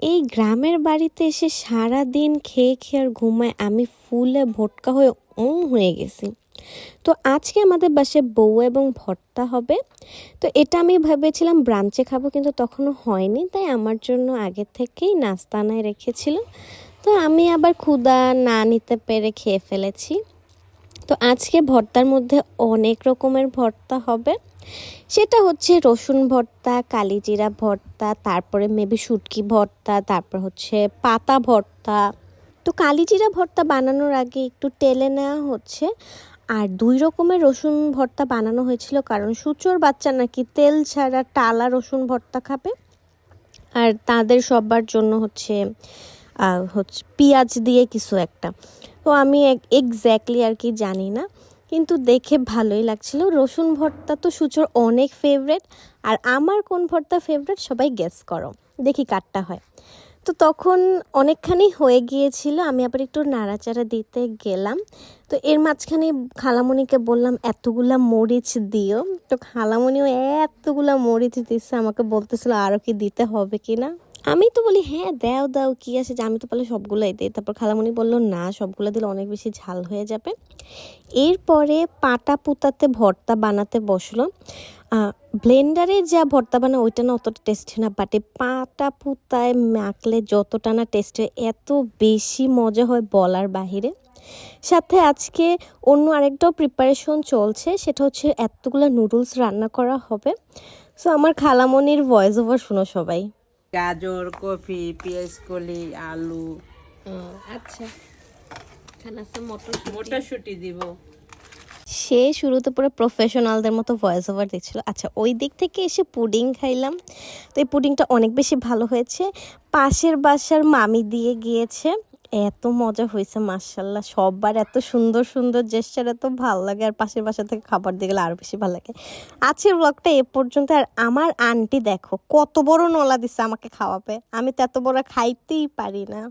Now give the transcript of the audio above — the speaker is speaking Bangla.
এই গ্রামের বাড়িতে এসে সারাদিন খেয়ে খেয়ে আর ঘুমায় আমি ফুলে ভোটকা হয়ে হয়ে গেছি। তো আজকে আমাদের বাসায় বউ এবং ভর্তা হবে। তো এটা আমি ভেবেছিলাম ব্রাঞ্চে খাবো, কিন্তু তখনও হয়নি, তাই আমার জন্য আগে থেকেই নাস্তা আনায় রেখেছিল। তো আমি আবার ক্ষুধা না নিতে পেরে খেয়ে ফেলেছি। তো আজকে ভর্তার মধ্যে অনেক রকমের ভর্তা হবে। সেটা হচ্ছে রসুন ভর্তা, কালিজিরা ভর্তা, তারপরে মেবি শুটকি ভর্তা, তারপর হচ্ছে পাতা ভর্তা। তো কালিজিরা ভর্তা বানানোর আগে একটু টেলে নেওয়া হচ্ছে। আর 2 রকমের রসুন ভর্তা বানানো হয়েছিল, কারণ সূচোর বাচ্চা নাকি তেল ছাড়া টালা রসুন ভর্তা খাবে। আর তাদের সবার জন্য হচ্ছে পেঁয়াজ দিয়ে কিছু একটা। তো আমি এক্স্যাক্টলি আর কি জানি না, কিন্তু দেখে ভালোই লাগছিল। রসুন ভর্তা তো সূচোর অনেক ফেভারেট, আর আমার কোন ভর্তা ফেভারেট সবাই গেস করো, দেখি কারটা হয়। তো তখন অনেকখানি হয়ে গিয়েছিল, আমি আবার একটু নাড়াচাড়া দিতে গেলাম। তো এর মাঝখানে খালামণিকে বললাম এতগুলা মরিচ দিও। তো খালামণিও এতগুলা মরিচ দিচ্ছে, আমাকে বলতেছিল আরও কি দিতে হবে কি না। আমি তো বলি হ্যাঁ দাও দাও, কি আছে, যে আমি তো পারলে সবগুলাই দিই। তারপর খালামণি বললো না, সবগুলো দিলে অনেক বেশি ঝাল হয়ে যাবে। এরপরে পাটা পুতাতে ভর্তা বানাতে বসলো। ব্লেন্ডারে যা ভর্তা বানায় ওইটা না অতটা টেস্টি না, বাট পাটা পুতায় মাখলে যতটা না টেস্টে, এত বেশি মজা হয় বলার বাহিরে। সাথে আজকে অন্য আরেকটাও প্রিপারেশন চলছে, সেটা হচ্ছে এতগুলো নুডলস রান্না করা হবে। সো আমার খালামণির ভয়েস ওভার শুনো সবাই। গাজর, কফি, পেঁয়াজ কলি, আলু, আচ্ছা, মটরশুঁটি দিব। সে শুরুতে পুরো প্রফেশনালদের মতো ভয়েস ওভার দিচ্ছিল। আচ্ছা, ওই দিক থেকে এসে পুডিং খাইলাম। তো এই পুডিংটা অনেক বেশি ভালো হয়েছে, পাশের বাসার মামি দিয়ে গিয়েছে। এত মজা হয়েছে মাশাল্লাহ, সববার এত সুন্দর সুন্দর জেস্চার এত ভালো লাগে, আর পাশের বাসা থেকে খাবার দিয়ে গেলে আরও বেশি ভালো লাগে। আজকের ব্লগটা এ পর্যন্ত। আর আমার আন্টি দেখো কত বড় নলা দিচ্ছে আমাকে খাওয়াবে, আমি তো এত বড় খাইতেই পারি না।